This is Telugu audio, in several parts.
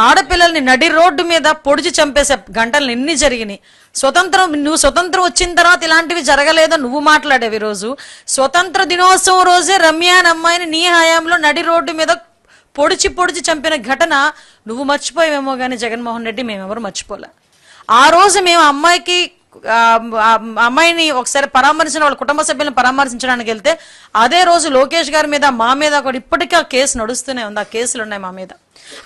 ఆడపిల్లల్ని నడి రోడ్డు మీద పొడిచి చంపేసే గంటలు ఎన్ని జరిగినాయి. నువ్వు స్వతంత్రం వచ్చిన తర్వాత ఇలాంటివి జరగలేదో నువ్వు మాట్లాడేవి. రోజు స్వతంత్ర దినోత్సవం రోజే రమ్య అనే అమ్మాయిని నీ హయాంలో నడి రోడ్డు మీద పొడిచి చంపిన ఘటన నువ్వు మర్చిపోయావేమో కానీ జగన్మోహన్ రెడ్డి మేమెవరు మర్చిపోలే. ఆ రోజు మేము అమ్మాయిని ఒకసారి పరామర్శించిన వాళ్ళ కుటుంబ సభ్యులను పరామర్శించడానికి వెళ్తే అదే రోజు లోకేష్ గారి మీద మా మీద కూడా ఇప్పటికీ ఆ కేసు నడుస్తూనే ఉంది. ఆ కేసులు ఉన్నాయి మా మీద.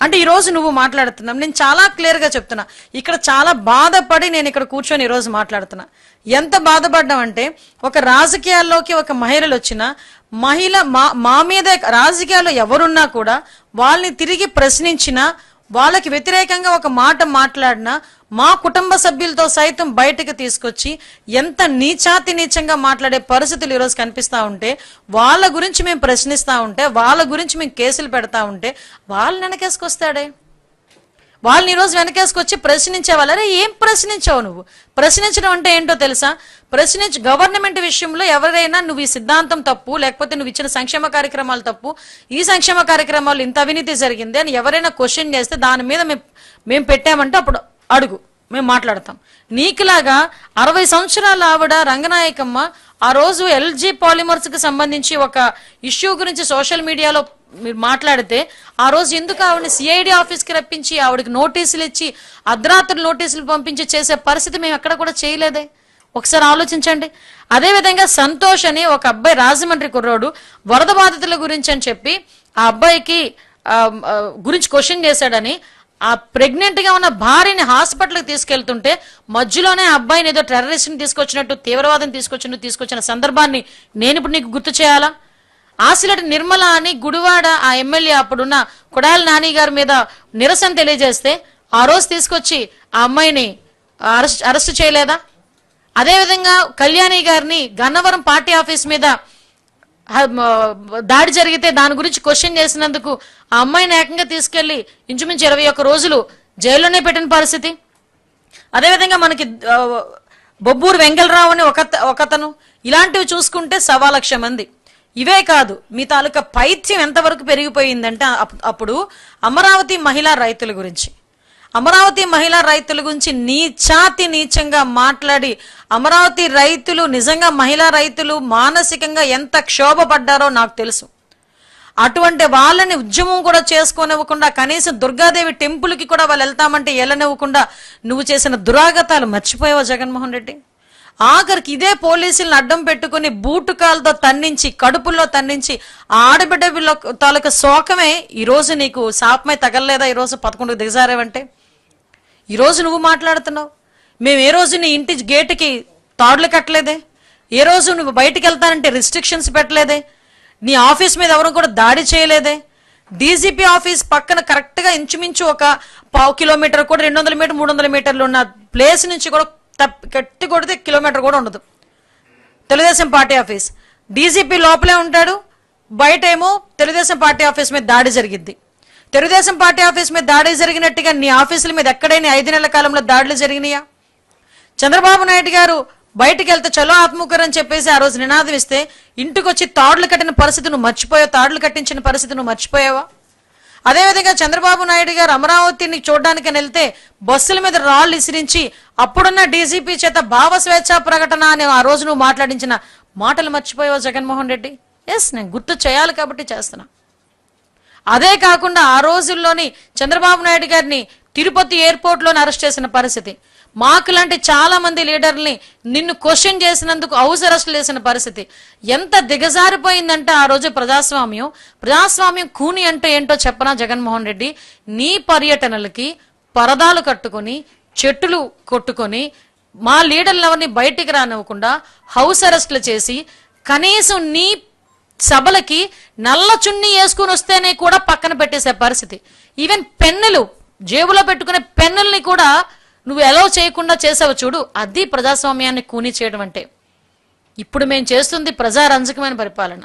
అంటే ఈ రోజు నువ్వు మాట్లాడుతున్నావు. నేను చాలా క్లియర్ గా చెప్తున్నా, ఇక్కడ చాలా బాధపడి నేను ఇక్కడ కూర్చొని ఈ రోజు మాట్లాడుతున్నా. ఎంత బాధపడ్డామంటే ఒక రాజకీయాల్లోకి ఒక మహిళలు వచ్చిన మహిళ మా మీద రాజకీయాల్లో ఎవరున్నా కూడా వాళ్ళని తిరిగి ప్రశ్నించినా వాళ్ళకి వ్యతిరేకంగా ఒక మాట మాట్లాడినా మా కుటుంబ సభ్యులతో సైతం బయటకు తీసుకొచ్చి ఎంత నీచంగా మాట్లాడే పరిస్థితులు ఈరోజు కనిపిస్తా ఉంటే, వాళ్ళ గురించి మేము ప్రశ్నిస్తా ఉంటే, వాళ్ళ గురించి మేము కేసులు పెడతా ఉంటే వాళ్ళని వెనకేసుకొస్తాడే. వాళ్ళని ఈరోజు వెనకేసుకొచ్చి ప్రశ్నించే వాళ్ళరే. ఏం ప్రశ్నించావు నువ్వు? ప్రశ్నించడం అంటే ఏంటో తెలుసా? గవర్నమెంట్ విషయంలో ఎవరైనా నువ్వు ఈ సిద్ధాంతం తప్పు, లేకపోతే నువ్వు ఇచ్చిన సంక్షేమ కార్యక్రమాలు తప్పు, ఈ సంక్షేమ కార్యక్రమాలు ఇంత అవినీతి జరిగింది అని ఎవరైనా క్వశ్చన్ చేస్తే దాని మీద మేము పెట్టామంటే అప్పుడు అడుగు, మేము మాట్లాడతాం. నీకులాగా 60 సంవత్సరాల ఆవిడ రంగనాయకమ్మ ఆ రోజు ఎల్జీ పాలిమర్స్ కి సంబంధించి ఒక ఇష్యూ గురించి సోషల్ మీడియాలో మీరు మాట్లాడితే ఆ రోజు ఎందుకు ఆవిడని సిఐడి ఆఫీస్ కి రప్పించి ఆవిడకి నోటీసులు ఇచ్చి అర్ధరాత్రులు నోటీసులు పంపించి చేసే పరిస్థితి మేము ఎక్కడ కూడా చేయలేదే. ఒకసారి ఆలోచించండి. అదేవిధంగా సంతోష్ అని ఒక అబ్బాయి రాజమండ్రి కుర్రోడు వరద బాధితుల గురించి అని చెప్పి ఆ అబ్బాయికి గురించి క్వశ్చన్ చేశాడని ఆ ప్రెగ్నెంట్ గా ఉన్న భార్యని హాస్పిటల్కి తీసుకెళ్తుంటే మధ్యలోనే ఆ అబ్బాయిని ఏదో టెర్రరిస్ట్ ని తీసుకొచ్చినట్టు, తీవ్రవాదం తీసుకొచ్చిన సందర్భాన్ని నేను ఇప్పుడు నీకు గుర్తు చేయాలా? ఆసిలటి నిర్మల అని గుడివాడ ఆ ఎమ్మెల్యే అప్పుడున్న కొడాలి నాని గారి మీద నిరసన తెలియజేస్తే ఆ రోజు తీసుకొచ్చి ఆ అమ్మాయిని అరెస్ట్ చేయలేదా? అదేవిధంగా కళ్యాణి గారిని గన్నవరం పార్టీ ఆఫీస్ మీద దాడి జరిగితే దాని గురించి క్వశ్చన్ చేసినందుకు ఆ అమ్మాయిని ఏకంగా తీసుకెళ్లి ఇంచుమించు 21 రోజులు జైల్లోనే పెట్టిన పరిస్థితి. అదేవిధంగా మనకి బొబ్బూరు వెంకలరావు అని ఒకతను. ఇలాంటివి చూసుకుంటే 1,00,000 మంది. ఇవే కాదు, మీ తాలూకా పైత్యం ఎంతవరకు పెరిగిపోయిందంటే అప్పుడు అమరావతి మహిళా రైతుల గురించి నీచంగా మాట్లాడి అమరావతి రైతులు నిజంగా మహిళా రైతులు మానసికంగా ఎంత క్షోభపడ్డారో నాకు తెలుసు. అటువంటి వాళ్ళని ఉద్యమం కూడా చేసుకోనివ్వకుండా, కనీసం దుర్గాదేవి టెంపుల్ కి కూడా వాళ్ళు వెళ్తామంటే వెళ్ళనివ్వకుండా నువ్వు చేసిన దురాగతాలు మర్చిపోయావా జగన్మోహన్ రెడ్డి? ఆఖరికి ఇదే పోలీసులను అడ్డం పెట్టుకుని బూటుకాలతో తన్నించి, కడుపుల్లో తన్నించి ఆడబిడ్డ తాలూకా శోకమే ఈరోజు నీకు శాపమై తగలలేదా? ఈరోజు 11కు దిగజారేవంటే ఈరోజు నువ్వు మాట్లాడుతున్నావు. మేము ఏ రోజు నీ ఇంటి గేటుకి తాడులు కట్టలేదే, ఏ రోజు నువ్వు బయటికి వెళ్తానంటే రిస్ట్రిక్షన్స్ పెట్టలేదే, నీ ఆఫీస్ మీద ఎవరు కూడా దాడి చేయలేదే. డీజీపీ ఆఫీస్ పక్కన కరెక్ట్ గా ఇంచుమించు ఒక 1/2 కిలోమీటర్ కూడా 200 మీటర్ 300 మీటర్లు ఉన్న ప్లేస్ నుంచి కూడా కట్టి కొడితే కిలోమీటర్ కూడా ఉండదు తెలుగుదేశం పార్టీ ఆఫీస్. డీజీపీ లోపలే ఉంటాడు, బయట ఏమో తెలుగుదేశం పార్టీ ఆఫీస్ మీద దాడి జరిగింది. తెలుగుదేశం పార్టీ ఆఫీస్ మీద దాడి జరిగినట్టుగా నీ ఆఫీసుల మీద ఎక్కడైనా 5 నెలల కాలంలో దాడులు జరిగినాయా? చంద్రబాబు నాయుడు గారు బయటికి వెళ్తే చలో ఆత్మకూరు అని చెప్పేసి ఆ రోజు నినాదం ఇస్తే ఇంటికి వచ్చి తాడులు కట్టిన పరిస్థితి నువ్వు మర్చిపోయావు, తాడులు కట్టించిన పరిస్థితి నువ్వు మర్చిపోయావా? అదేవిధంగా చంద్రబాబు నాయుడు గారు అమరావతిని చూడడానికి వెళ్తే బస్సుల మీద రాళ్లు ఇసిరించి అప్పుడున్న డీజీపీ చేత భావ స్వేచ్ఛా ప్రకటన అని ఆ రోజు నువ్వు మాట్లాడించిన మాటలు మర్చిపోయావు జగన్మోహన్ రెడ్డి. ఎస్, నేను గుర్తు చేయాలి కాబట్టి చేస్తున్నా. అదే కాకుండా ఆ రోజుల్లోని చంద్రబాబు నాయుడు గారిని తిరుపతి ఎయిర్పోర్ట్ లోని అరెస్ట్ చేసిన పరిస్థితి, మాకు లాంటి చాలా మంది లీడర్ని నిన్ను క్వశ్చన్ చేసినందుకు హౌస్ అరెస్టులు చేసిన పరిస్థితి ఎంత దిగజారిపోయిందంటే ఆ రోజు ప్రజాస్వామ్యం కూని అంటే ఏంటో చెప్పనా జగన్మోహన్ రెడ్డి? నీ పర్యటనలకి పరదాలు కట్టుకొని చెట్టులు కొట్టుకొని మా లీడర్లు ఎవరిని బయటికి రానివ్వకుండా హౌస్ అరెస్టులు చేసి కనీసం నీ సభలకి నల్ల చున్నీ వేసుకుని వస్తేనే కూడా పక్కన పెట్టేసే పరిస్థితి. ఈవెన్ పెన్నులు జేబులో పెట్టుకునే పెన్నుల్ని కూడా నువ్వు అలౌ చేయకుండా చేసావు చూడు, అది ప్రజాస్వామ్యాన్ని కూని చేయడం అంటే. ఇప్పుడు మేము చేస్తుంది ప్రజారంజకమైన పరిపాలన.